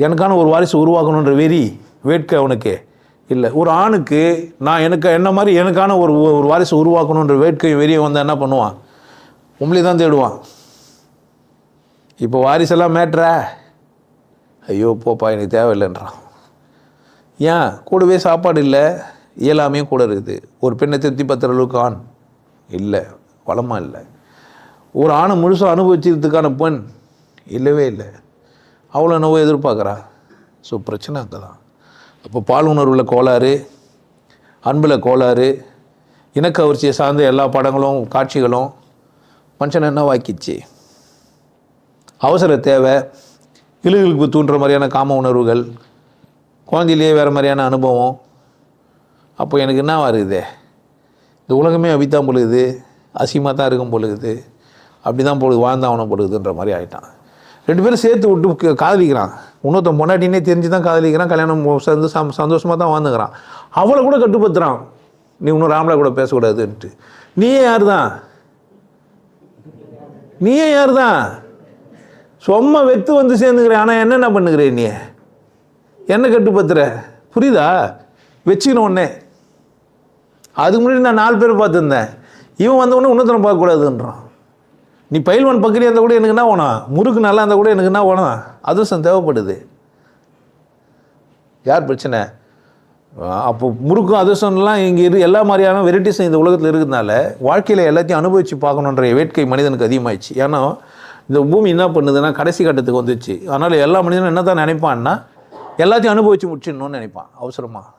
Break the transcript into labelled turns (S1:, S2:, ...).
S1: எனக்கான ஒரு வாரிசு உருவாக்கணுன்ற வெறி வேட்கை அவனுக்கு இல்லை. ஒரு ஆணுக்கு நான் என்ன மாதிரி எனக்கான ஒரு வாரிசு உருவாக்கணுன்ற வேட்கை வெறியை வந்தால் என்ன பண்ணுவான்? உம்பளி தான் தேடுவான். இப்போ வாரிசெல்லாம் மேட்ரா, ஐயோ போப்பா எனக்கு தேவையில்லைன்றான். ஏன்? கூடவே சாப்பாடு இல்லை, இயலாமையும் கூட இருக்குது. ஒரு பெண்ணை திருப்தி பத்துற அளவுக்கு ஆண் இல்லை, வளமாக இல்லை. ஒரு ஆணை முழுசாக அனுபவிச்சதுக்கான பெண் இல்லவே இல்லை. அவ்வளோ என்னவோ எதிர்பார்க்குறா. ஸோ பிரச்சனை அங்கே தான். அப்போ பால் உணர்வில் கோளாறு, அன்பில் கோளாறு, இனக்கவர்ச்சியை சார்ந்த எல்லா படங்களும் காட்சிகளும் மனுஷனை என்ன வாக்கிச்சு? அவசர தேவை, இழுகளுக்கு தூண்டுற மாதிரியான காம உணர்வுகள், குழந்தையிலேயே வேறு மாதிரியான அனுபவம். அப்போ எனக்கு என்ன வருது? இந்த உலகமே அபித்தான் பொழுது, அசிங்கமாக தான் இருக்கும் பொழுது, அப்படி தான் பொழுது வாழ்ந்தாவனம் பொழுதுன்ற மாதிரி ஆகிட்டான். 2 பேரும் சேர்த்து விட்டு காதலிக்கிறான். இன்னொருத்தன் பொண்டாட்டினே தெரிஞ்சு தான் காதலிக்கிறான். கல்யாணம் சேர்ந்து சந்தோஷமாக தான் வாழ்ந்துக்கிறான். அவளை கூட கட்டுப்படுத்துகிறான், நீ இன்னும் ராமலா கூட பேசக்கூடாதுன்ட்டு. நீயே யார் தான்? நீயே யார் தான்? சும்மா வெத்து வந்து சேர்ந்துக்கிறேன். ஆனால் என்னென்ன பண்ணுகிறேன்? நீ என்ன கட்டுப்படுத்துற? புரியுதா? வச்சுக்கணும் ஒன்னே. அதுக்கு முன்னாடி நான் 4 பேர் பார்த்துருந்தேன். இவன் வந்தவொடனே இன்னொருத்தனை பார்க்கக்கூடாதுன்றான். நீ பயில்வான் பக்கரியாக இருந்தால் கூட எனக்கு என்ன வேணும்? முறுக்கு நல்லா இருந்தால் கூட எனக்கு என்ன வேணும்? அதிர்ஷ்டம் தேவைப்படுது. யார் பிரச்சனை? அப்போ முறுக்கும் அதிர்ஷ்டம்லாம் இங்கே எல்லா மாதிரியான வெரைட்டிஸும் இந்த உலகத்தில் இருக்கிறதுனால வாழ்க்கையில் எல்லாத்தையும் அனுபவித்து பார்க்கணுன்ற வேட்கை மனிதனுக்கு அதிகமாகிடுச்சு. ஏன்னா இந்த பூமி என்ன பண்ணுதுன்னா கடைசி கட்டத்துக்கு வந்துச்சு. அதனால் எல்லா மனிதனும் என்ன தான் நினைப்பான்னா எல்லாத்தையும் அனுபவித்து முடிச்சிடணும்னு நினைப்பான் அவசரமாக.